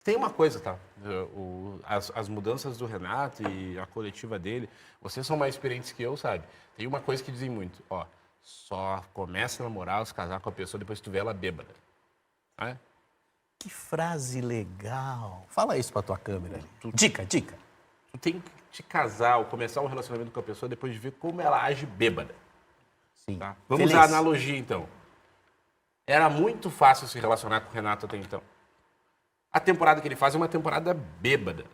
Tem uma coisa, tá? As mudanças do Renato e a coletiva dele, vocês são mais experientes que eu, sabe? Tem uma coisa que dizem muito, ó, só começa a namorar, se casar com a pessoa depois que tu vê ela bêbada. Né? Que frase legal. Fala isso pra tua câmera. Dica. Tu tem que te casar ou começar um relacionamento com a pessoa depois de ver como ela age bêbada. Sim. Tá? Vamos Feliz. usar a analogia, então. Era muito fácil se relacionar com o Renato até então. A temporada que ele faz é uma temporada bêbada,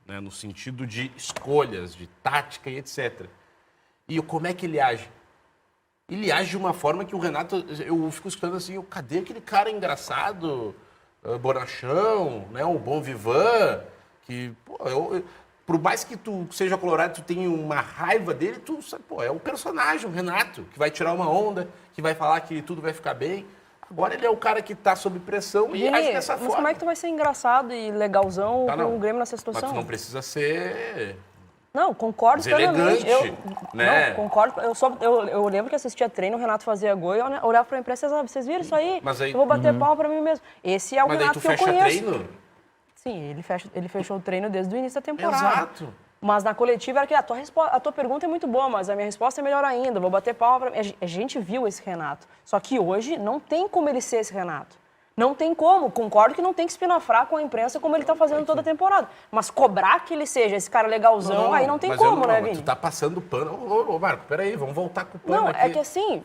né? No sentido de escolhas, de tática e etc. E como é que ele age? Ele age de uma forma que o Renato, eu fico escutando assim, cadê aquele cara engraçado, bonachão, né? O bom vivan, que, pô, por mais que tu seja colorado, tu tenha uma raiva dele, tu sabe, pô, é o personagem, o Renato, que vai tirar uma onda, que vai falar que tudo vai ficar bem. Agora ele é o cara que tá sob pressão e age dessa forma. Mas como é que tu vai ser engraçado e legalzão Tá, com o Grêmio nessa situação? Mas tu não precisa ser... Não, concordo deselegante, plenamente. né? Não, concordo. Eu lembro que assistia treino, o Renato fazia gol e eu olhava pra imprensa e dizia, vocês viram isso aí? Mas aí- Eu vou bater palma pra mim mesmo. Esse é o Mas daí Renato tu que eu fecha conheço. treino? Sim, ele fechou o treino desde o início da temporada. Exato. Mas na coletiva era que a tua pergunta é muito boa, mas a minha resposta é melhor ainda. Vou bater palma pra mim. A gente viu esse Renato. Só que hoje não tem como ele ser esse Renato. Não tem como. Concordo que não tem que espinafrar com a imprensa como ele tá fazendo toda a temporada. Mas cobrar que ele seja esse cara legalzão, aí não tem mas como, né, mas Vini? tu tá passando pano. Ô, Marco, peraí, vamos voltar com o pano Não, aqui. é que assim,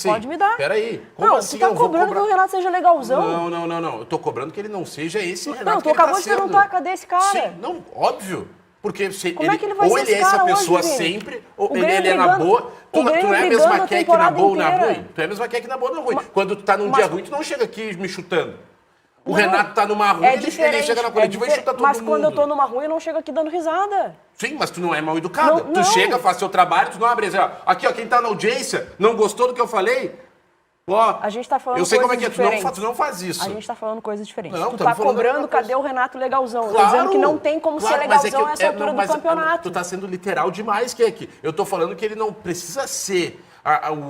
pode me dar. Peraí, como Não, assim tu tá eu vou cobrando cobrar? que o Renato seja legalzão. Não. Eu tô cobrando que ele não seja esse Renato Não, tu que ele tá acabou de sendo. perguntar, cadê esse cara? Sim, não, óbvio. Porque se Como é que ele vai ou ser ele é esse essa cara pessoa hoje, Vini? sempre, ou O ele Grêmio é na brigando- boa. Tu o não Grêmio é a brigando mesma a queque na temporada boa ou na inteira. ruim. Tu é a mesma queque na boa ou na ruim. Quando tu tá num mas- dia ruim, tu não chega aqui me chutando. O Não, Renato tá numa ruim, ele chega na coletiva e chuta todo Mas mundo. quando eu tô numa ruim, eu não chego aqui dando risada. Sim, mas tu não é mal educado. Não, Tu não. chega, faz seu trabalho, tu não abre assim, ó. Aqui, ó, quem tá na audiência, não gostou do que eu falei? Ó, A gente tá falando eu sei como é que é, coisas diferentes. tu não faz isso. A gente tá falando coisas diferentes. Não, tu tamo tá falando cobrando, outra coisa. cadê o Renato legalzão? Eu tô Claro, dizendo que não tem como claro, ser mas legalzão nessa altura do campeonato. Tu tá sendo literal demais, Keke. Eu tô falando que ele não precisa ser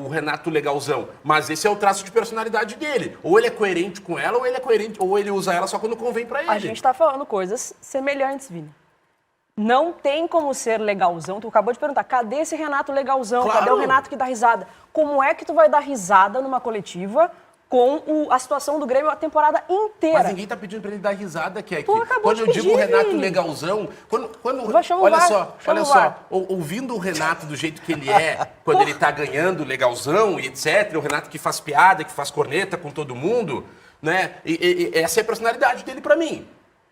o Renato legalzão, mas esse é o traço de personalidade dele. Ou ele é coerente com ela, ou ele é coerente, ou ele usa ela só quando convém pra ele. A gente tá falando coisas semelhantes, Vini. Não tem como ser legalzão. Tu acabou de perguntar, cadê esse Renato legalzão? Claro. Cadê o Renato que dá risada? Como é que tu vai dar risada numa coletiva com a situação do Grêmio a temporada inteira? Mas ninguém tá pedindo pra ele dar risada, Keke. Tu acabou Quando de eu digo pedir, Renato Vini. legalzão, quando Vai chamar o olha VAR, só, chama olha o só, VAR. ouvindo o Renato do jeito que ele é, quando ele tá ganhando legalzão e etc, o Renato que faz piada, que faz corneta com todo mundo, né? E essa é a personalidade dele pra mim.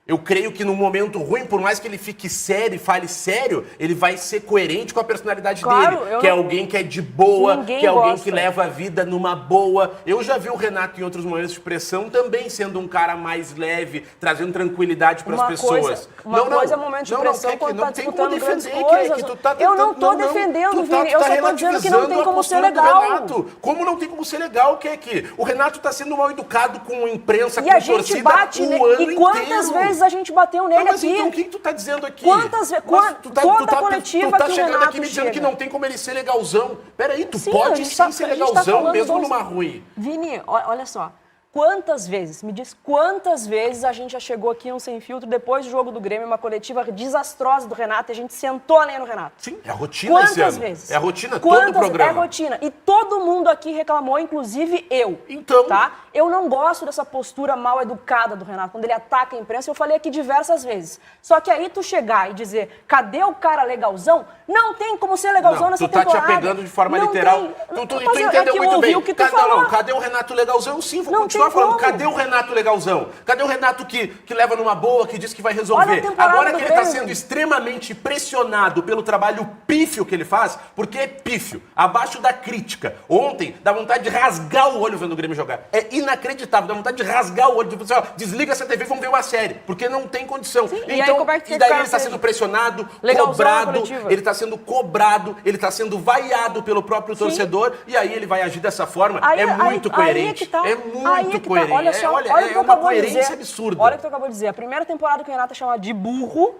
Eu creio que no momento ruim, por mais que ele fique sério e fale sério, ele vai ser coerente com a personalidade Claro, dele. eu Que é não- alguém que é de boa, Ninguém que é alguém gosta. que leva a vida numa boa. Eu já vi o Renato em outros momentos de pressão também sendo um cara mais leve, trazendo tranquilidade para as pessoas. Uma coisa é momento de pressão Keke, quando não tá tem como disputando grandes defender, coisas. Keke, tu tá Eu não tentando- tô defendendo, tu tá- Vini. tu Eu tá só tô dizendo que não tem relativizando a como ser postura do legal. Renato. Como não tem como ser legal, Keke? O Renato tá sendo mal educado com a imprensa, E com a a gente torcida bate o nele. ano E quantas inteiro. vezes a gente bateu nele Mas aqui? então o que tu tá dizendo aqui? Quantas vezes? Mas Toda coletiva tu tá que o chegando Renato aqui me dizendo chega. que não tem como ele ser legalzão. Peraí, tu Sim, a pode gente sim tá- ser a gente tá legalzão, falando mesmo dos- numa ruim. Vini, olha só. Quantas vezes, me diz quantas vezes a gente já chegou aqui no Sem Filtro, depois do jogo do Grêmio, uma coletiva desastrosa do Renato, e a gente sentou ali no Renato? Sim, é a rotina esse Quantas ano. vezes? É a rotina, Quantas? todo o programa. É rotina. E todo mundo aqui reclamou, inclusive eu. Então. Tá? Eu não gosto dessa postura mal educada do Renato, quando ele ataca a imprensa. Eu falei aqui diversas vezes. Só que aí tu chegar e dizer, cadê o cara legalzão? Não tem como ser legalzão Não, nessa tu tá te temporada. apegando de forma Não literal. tem. Tu Mas entendeu é que eu muito ouvi bem. o que tu falou. Não, cadê o Renato legalzão? Sim, vou Não continuar tem falando. como. Cadê o Renato legalzão? Cadê o Renato que leva numa boa, que diz que vai resolver? Olha a temporada Agora do que ele tá Grêmio, sendo gente. extremamente pressionado pelo trabalho pífio que ele faz, porque é pífio, abaixo da crítica. Ontem, dá vontade de rasgar o olho vendo o Grêmio jogar. É inacreditável, dá vontade de rasgar o olho. De, assim, ó, desliga essa TV e vamos ver uma série, porque não tem condição. e aí como é que e o daí cara ele está seja sendo pressionado, legalzão na cobrado, coletiva? ele está sendo cobrado, ele está sendo vaiado pelo próprio torcedor, e aí ele vai agir dessa forma. É muito coerente. Aí que tá. É Aí muito que tá. coerente. Olha só, olha o que é tu uma acabou de coerência dizer. absurda. Olha o que tu acabou de dizer. A primeira temporada que o Renato chama de burro,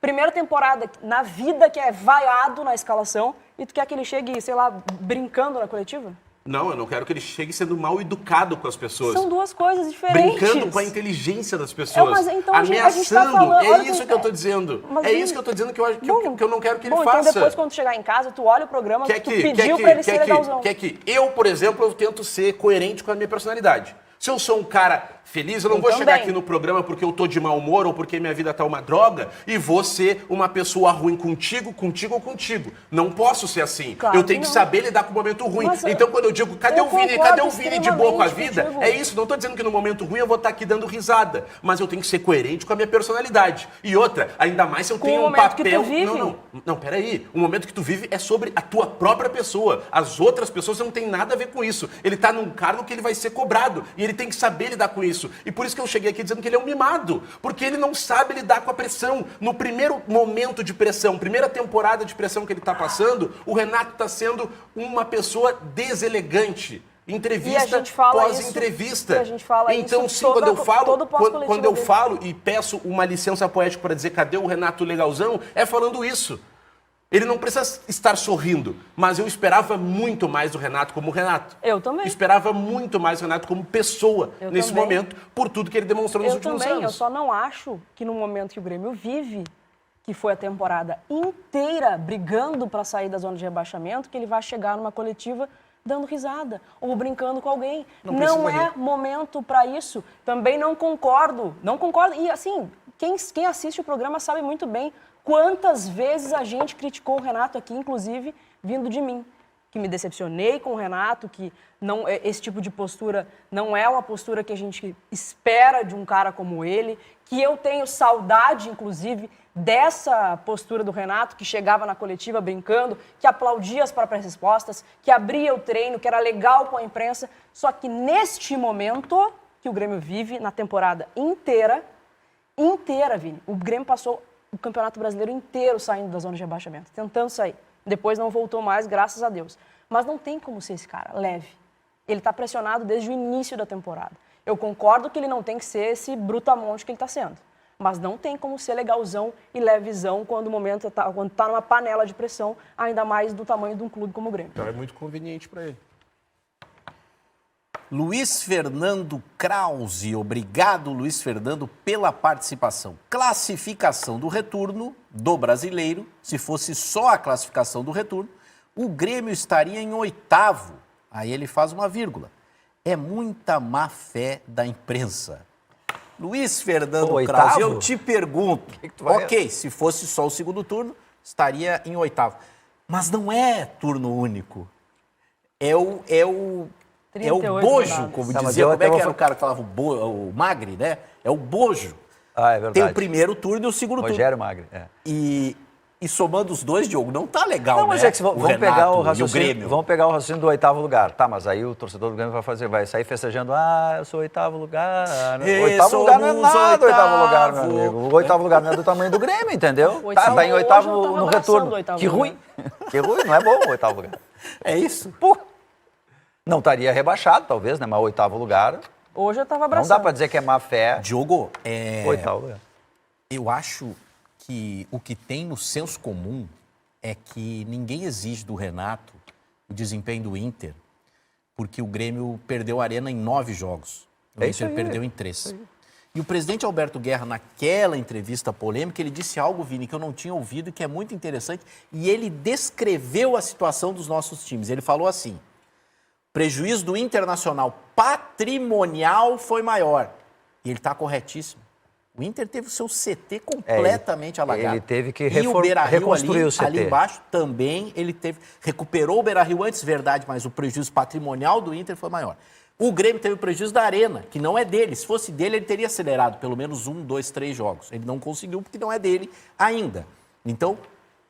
primeira temporada na vida que é vaiado na escalação, e tu quer que ele chegue, sei lá, brincando na coletiva? Não, eu não quero que ele chegue sendo mal educado com as pessoas. São duas coisas diferentes. Brincando com a inteligência das pessoas. Mas então ameaçando. a gente tá falando, é isso que eu tô dizendo. Mas, é isso que eu tô dizendo que eu não quero que ele então faça. depois, quando tu chegar em casa, tu olha o programa que tu pediu pra ele ser legalzão. Eu, por exemplo, eu tento ser coerente com a minha personalidade. Se eu sou um cara feliz, eu não vou chegar aqui no programa porque eu tô de mau humor ou porque minha vida tá uma droga e vou ser uma pessoa ruim contigo ou contigo. Não posso ser assim. Claro eu tenho que saber lidar com o momento ruim. Mas, então, quando eu digo, cadê o Vini de boa com a vida? Contigo. É isso. Não tô dizendo que no momento ruim eu vou estar aqui dando risada. Mas eu tenho que ser coerente com a minha personalidade. E outra, ainda mais se eu tenho um papel... Que tu vive. Não, peraí. O momento que tu vive é sobre a tua própria pessoa. As outras pessoas não têm nada a ver com isso. Ele tá num cargo que ele vai ser cobrado. E ele tem que saber lidar com isso. E por isso que eu cheguei aqui dizendo que ele é um mimado. Porque ele não sabe lidar com a pressão. No primeiro momento de pressão, primeira temporada de pressão que ele tá passando, o Renato tá sendo uma pessoa deselegante. Entrevista pós-entrevista. Então, sim, quando eu falo e peço uma licença poética para dizer cadê o Renato legalzão, é falando isso. Ele não precisa estar sorrindo, mas eu esperava muito mais do Renato como Renato. Eu também. Esperava muito mais do Renato como pessoa nesse momento, por tudo que ele demonstrou nos últimos anos. Eu só não acho que no momento que o Grêmio vive, que foi a temporada inteira brigando para sair da zona de rebaixamento, que ele vai chegar numa coletiva dando risada ou brincando com alguém. Não é momento para isso. Também não concordo. E assim, quem assiste o programa sabe muito bem quantas vezes a gente criticou o Renato aqui, inclusive vindo de mim, que me decepcionei com o Renato, que não, esse tipo de postura não é uma postura que a gente espera de um cara como ele, que eu tenho saudade, inclusive, dessa postura do Renato, que chegava na coletiva brincando, que aplaudia as próprias respostas, que abria o treino, que era legal com a imprensa. Só que neste momento que o Grêmio vive, na temporada inteira, Vini, o Grêmio passou o Campeonato Brasileiro inteiro saindo da zona de rebaixamento, tentando sair. Depois não voltou mais, graças a Deus. Mas não tem como ser esse cara, leve. Ele está pressionado desde o início da temporada. Eu concordo que ele não tem que ser esse brutamonte que ele está sendo. Mas não tem como ser legalzão e levezão quando o momento quando tá numa panela de pressão, ainda mais do tamanho de um clube como o Grêmio. Então é muito conveniente para ele. Luiz Fernando Krause, obrigado Luiz Fernando pela participação. Classificação do retorno do brasileiro, se fosse só a classificação do retorno, o Grêmio estaria em 8º. Aí ele faz uma vírgula. É muita má fé da imprensa. Luiz Fernando Krause, eu te pergunto, ok, se fosse só o segundo turno, estaria em 8º. Mas não é turno único. É o bojo, como dizia, como é que era o cara que falava o Magri, né? É o bojo. Ah, é verdade. Tem o primeiro turno e o segundo turno. Rogério Magri, é. E somando os dois, Diogo, não tá legal, não, mas né? É que vamos pegar o raciocínio do 8º lugar. Tá, mas aí o torcedor do Grêmio vai sair festejando, eu sou 8º lugar. 8º lugar não é nada, 8º lugar, meu amigo. O 8º lugar não é do tamanho do Grêmio, entendeu? Tá em 8º no retorno. Que ruim. Que ruim, não é bom o 8º lugar. É isso? Pô. Não estaria rebaixado, talvez, né? Mas 8º lugar. Hoje eu tava abraçando. Não dá pra dizer que é má fé. Diogo, 8º lugar. Eu acho que o que tem no senso comum é que ninguém exige do Renato o desempenho do Inter, porque o Grêmio perdeu a Arena em 9 jogos. O Inter perdeu em 3. E o presidente Alberto Guerra, naquela entrevista polêmica, ele disse algo, Vini, que eu não tinha ouvido e que é muito interessante, e ele descreveu a situação dos nossos times. Ele falou assim: prejuízo do Internacional patrimonial foi maior. E ele está corretíssimo. O Inter teve o seu CT completamente alagado. Ele teve que reconstruir o CT. Ali embaixo também ele recuperou o Beira-Rio antes, verdade, mas o prejuízo patrimonial do Inter foi maior. O Grêmio teve o prejuízo da Arena, que não é dele. Se fosse dele, ele teria acelerado pelo menos 1, 2, 3 jogos. Ele não conseguiu porque não é dele ainda. Então,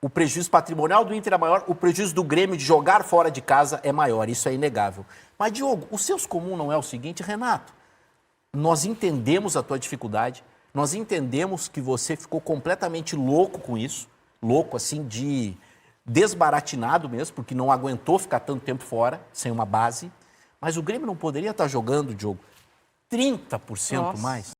o prejuízo patrimonial do Inter é maior, o prejuízo do Grêmio de jogar fora de casa é maior, isso é inegável. Mas, Diogo, o senso comum não é o seguinte, Renato, nós entendemos a tua dificuldade, nós entendemos que você ficou completamente louco com isso, louco assim de desbaratinado mesmo, porque não aguentou ficar tanto tempo fora, sem uma base, mas o Grêmio não poderia estar jogando, Diogo, 30% mais.